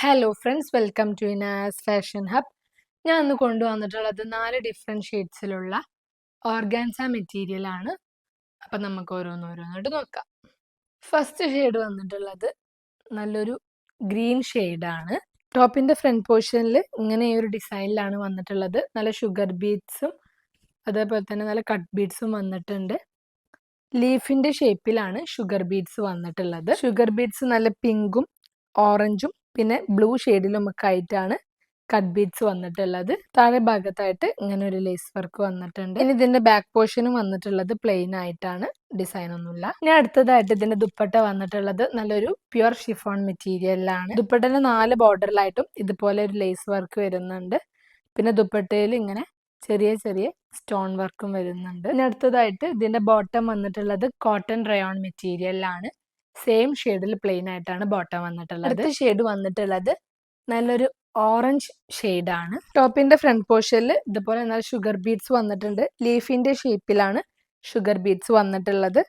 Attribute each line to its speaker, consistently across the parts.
Speaker 1: Hello friends, welcome to Inas Fashion Hub. ഞാൻ ഇന്ന് കൊണ്ടുവന്നിട്ടുള്ളത് 4 ഡിഫറെൻറ്റ് ഷെയ്ഡ്സിലുള്ള ഓർഗാൻസ മെറ്റീരിയൽ ആണ്. അപ്പം നമുക്ക് ഓരോന്നോരോന്നായിട്ട് നോക്കാം. ഫസ്റ്റ് ഷെയ്ഡ് വന്നിട്ടുള്ളത് നല്ലൊരു ഗ്രീൻ ഷെയ്ഡാണ്. ടോപ്പിൻ്റെ ഫ്രണ്ട് പോർഷനിൽ ഇങ്ങനെ ഈ ഒരു ഡിസൈനിലാണ് വന്നിട്ടുള്ളത്. നല്ല ഷുഗർ ബീഡ്സും അതേപോലെ തന്നെ നല്ല കട്ട് ബീഡ്സും വന്നിട്ടുണ്ട്. ലീഫിൻ്റെ ഷേപ്പിലാണ് ഷുഗർ ബീഡ്സ് വന്നിട്ടുള്ളത്. ഷുഗർ ബീഡ്സ് നല്ല പിങ്കും ഓറഞ്ചും പിന്നെ ബ്ലൂ ഷെയ്ഡിലും ഒക്കെ ആയിട്ടാണ് കട്ട് ബീഡ്സ് വന്നിട്ടുള്ളത്. താഴെ ഭാഗത്തായിട്ട് ഇങ്ങനെ ഒരു ലേസ് വർക്ക് വന്നിട്ടുണ്ട്. ഇനി ഇതിന്റെ ബാക്ക് പോർഷനും വന്നിട്ടുള്ളത് പ്ലെയിൻ ആയിട്ടാണ്, ഡിസൈൻ ഒന്നുമില്ല. ഇനി അടുത്തതായിട്ട് ഇതിന്റെ ദുപ്പട്ട വന്നിട്ടുള്ളത് നല്ലൊരു പ്യുർ ഷിഫോൺ മെറ്റീരിയലിലാണ്. ദുപ്പട്ടന്റെ 4 ബോർഡറിലായിട്ടും ഇതുപോലെ ഒരു ലേസ് വർക്ക് വരുന്നുണ്ട്. പിന്നെ ദുപ്പട്ടയിൽ ഇങ്ങനെ ചെറിയ ചെറിയ സ്റ്റോൺ വർക്കും വരുന്നുണ്ട്. ഇനി അടുത്തതായിട്ട് ഇതിന്റെ ബോട്ടം വന്നിട്ടുള്ളത് കോട്ടൺ റയോൺ മെറ്റീരിയലിലാണ്. സെയിം ഷെയ്ഡിൽ പ്ലെയിൻ ആയിട്ടാണ് ബോട്ടം വന്നിട്ടുള്ളത്. അടുത്ത ഷെയ്ഡ് വന്നിട്ടുള്ളത് നല്ലൊരു ഓറഞ്ച് ഷെയ്ഡാണ്. ടോപ്പിന്റെ ഫ്രണ്ട് പോർഷനിൽ ഇതുപോലെ നല്ല ഷുഗർ ബീഡ്സ് വന്നിട്ടുണ്ട്. ലീഫിന്റെ ഷേപ്പിലാണ് ഷുഗർ ബീഡ്സ് വന്നിട്ടുള്ളത്.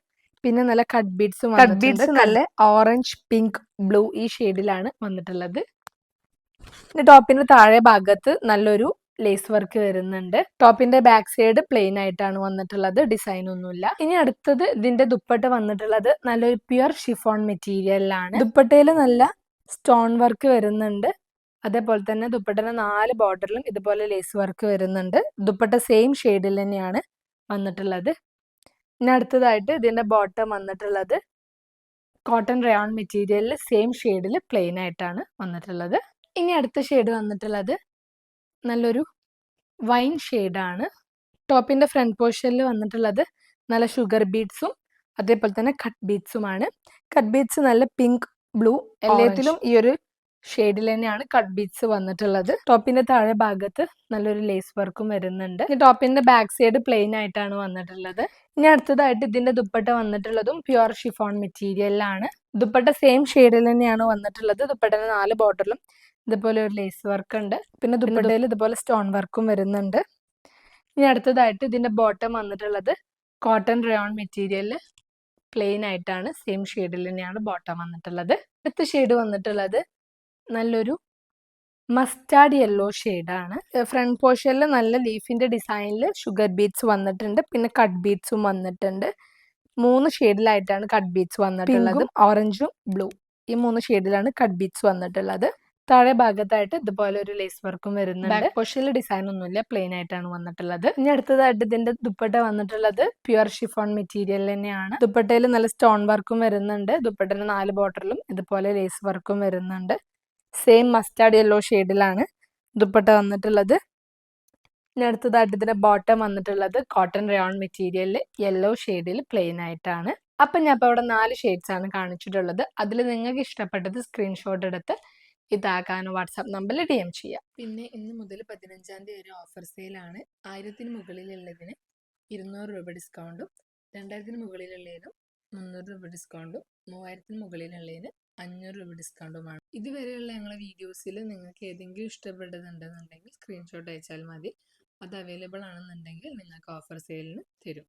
Speaker 1: പിന്നെ നല്ല കട്ട് ബീഡ്സും വന്നിട്ടുണ്ട്. നല്ല ഓറഞ്ച്, പിങ്ക്, ബ്ലൂ ഈ ഷെയ്ഡിലാണ് വന്നിട്ടുള്ളത്. പിന്നെ ടോപ്പിന്റെ താഴെ ഭാഗത്ത് നല്ലൊരു ലേസ് വർക്ക് വരുന്നുണ്ട്. ടോപ്പിന്റെ ബാക്ക് സൈഡ് പ്ലെയിൻ ആയിട്ടാണ് വന്നിട്ടുള്ളത്, ഡിസൈൻ ഒന്നുമില്ല. ഇനി അടുത്തത് ഇതിന്റെ ദുപ്പട്ട വന്നിട്ടുള്ളത് നല്ലൊരു പ്യുർ ഷിഫോൺ മെറ്റീരിയലിലാണ്. ദുപ്പട്ടയിൽ നല്ല സ്റ്റോൺ വർക്ക് വരുന്നുണ്ട്. അതേപോലെ തന്നെ ദുപ്പട്ടയുടെ 4 ബോർഡറിലും ഇതുപോലെ ലേസ് വർക്ക് വരുന്നുണ്ട്. ദുപ്പട്ട സെയിം ഷെയ്ഡിൽ തന്നെയാണ് വന്നിട്ടുള്ളത്. ഇനി അടുത്തതായിട്ട് ഇതിന്റെ ബോട്ടം വന്നിട്ടുള്ളത് കോട്ടൺ റയോൺ മെറ്റീരിയലിൽ സെയിം ഷെയ്ഡിൽ പ്ലെയിൻ ആയിട്ടാണ് വന്നിട്ടുള്ളത്. ഇനി അടുത്ത ഷെയ്ഡ് വന്നിട്ടുള്ളത് നല്ലൊരു വൈൻ ഷെയ്ഡാണ്. ടോപ്പിന്റെ ഫ്രണ്ട് പോർഷനിൽ വന്നിട്ടുള്ളത് നല്ല ഷുഗർ ബീഡ്സും അതേപോലെ തന്നെ കട്ട് ബീഡ്സുമാണ്. കട്ട് ബീഡ്സ് നല്ല പിങ്ക്, ബ്ലൂ എല്ലാത്തിലും ഈ ഒരു ഷെയ്ഡിൽ തന്നെയാണ് കട്ട് ബീഡ്സ് വന്നിട്ടുള്ളത്. ടോപ്പിന്റെ താഴെ ഭാഗത്ത് നല്ലൊരു ലേസ് വർക്കും വരുന്നുണ്ട്. ടോപ്പിന്റെ ബാക്ക് സൈഡ് പ്ലെയിൻ ആയിട്ടാണ് വന്നിട്ടുള്ളത്. ഇനി അടുത്തതായിട്ട് ഇതിന്റെ ദുപ്പട്ട വന്നിട്ടുള്ളതും പ്യുർ ഷിഫോൺ മെറ്റീരിയലിലാണ്. ദുപ്പട്ട സെയിം ഷെയ്ഡിൽ തന്നെയാണ് വന്നിട്ടുള്ളത്. ദുപ്പട്ടയുടെ 4 ബോർഡറിലും ഇതുപോലെ ഒരു ലേസ് വർക്ക് ഉണ്ട്. പിന്നെ ദുപ്പട്ടയിൽ ഇതുപോലെ സ്റ്റോൺ വർക്കും വരുന്നുണ്ട്. ഇനി അടുത്തതായിട്ട് ഇതിന്റെ ബോട്ടം വന്നിട്ടുള്ളത് കോട്ടൺ റയോൺ മെറ്റീരിയലിൽ പ്ലെയിൻ ആയിട്ടാണ്, സെയിം ഷെയ്ഡിൽ തന്നെയാണ് ബോട്ടം വന്നിട്ടുള്ളത്. അടുത്ത ഷെയ്ഡ് വന്നിട്ടുള്ളത് നല്ലൊരു മസ്റ്റാർഡ് യെല്ലോ ഷെയ്ഡാണ്. ഫ്രണ്ട് പോർഷനിൽ നല്ല ലീഫിന്റെ ഡിസൈനിൽ ഷുഗർ ബീഡ്സ് വന്നിട്ടുണ്ട്. പിന്നെ കട്ട് ബീഡ്സും വന്നിട്ടുണ്ട്. 3 ഷെയ്ഡിലായിട്ടാണ് കട്ട് ബീഡ്സ് വന്നിട്ടുള്ളത്. ഓറഞ്ചും ബ്ലൂ ഈ 3 ഷെയ്ഡിലാണ് കട്ട് ബീഡ്സ് വന്നിട്ടുള്ളത്. താഴെ ഭാഗത്തായിട്ട് ഇതുപോലെ ഒരു ലേസ് വർക്കും വരുന്നുണ്ട്. ബാക്ക് പോർഷനിൽ ഡിസൈൻ ഒന്നുമില്ല, പ്ലെയിൻ ആയിട്ടാണ് വന്നിട്ടുള്ളത്. ഇനി അടുത്തതായിട്ട് ഇതിന്റെ ദുപ്പട്ട വന്നിട്ടുള്ളത് പ്യുർ ഷിഫോൺ മെറ്റീരിയൽ തന്നെയാണ്. ദുപ്പട്ടയിൽ നല്ല സ്റ്റോൺ വർക്കും വരുന്നുണ്ട്. ദുപ്പട്ടയുടെ 4 ബോർഡറിലും ഇതുപോലെ ലേസ് വർക്കും വരുന്നുണ്ട്. സെയിം മസ്റ്റാർഡ് യെല്ലോ ഷെയ്ഡിലാണ് ദുപ്പട്ട വന്നിട്ടുള്ളത്. ഇനി അടുത്തതായിട്ട് ഇതിന്റെ ബോട്ടം വന്നിട്ടുള്ളത് കോട്ടൺ റയോൺ മെറ്റീരിയലിൽ യെല്ലോ ഷെയ്ഡിൽ പ്ലെയിൻ ആയിട്ടാണ്. അപ്പം ഞാൻ ഇപ്പോൾ അവിടെ 4 ഷെയ്ഡ്സ് ആണ് കാണിച്ചിട്ടുള്ളത്. അതിൽ നിങ്ങൾക്ക് ഇഷ്ടപ്പെട്ടത് സ്ക്രീൻഷോട്ട് എടുത്ത് ഇതാക്കാനോ വാട്സാപ്പ് നമ്പറിൽ DM ചെയ്യാം.
Speaker 2: പിന്നെ ഇന്ന് മുതൽ 15-ാം തീയതി വരെ ഓഫർ സെയിലാണ്. 1000-ന് മുകളിലുള്ളതിന് 200 രൂപ ഡിസ്കൗണ്ടും 2000-ന് മുകളിലുള്ളതിനും 300 രൂപ ഡിസ്കൗണ്ടും 3000-ന് മുകളിലുള്ളതിന് 500 രൂപ ഡിസ്കൗണ്ടുമാണ്. ഇതുവരെയുള്ള ഞങ്ങളെ വീഡിയോസിൽ നിങ്ങൾക്ക് ഏതെങ്കിലും ഇഷ്ടപ്പെട്ടതുണ്ടെന്നുണ്ടെങ്കിൽ സ്ക്രീൻഷോട്ട് അയച്ചാൽ മതി. അത് അവൈലബിൾ ആണെന്നുണ്ടെങ്കിൽ നിങ്ങൾക്ക് ഓഫർ സെയിലിന് തരും.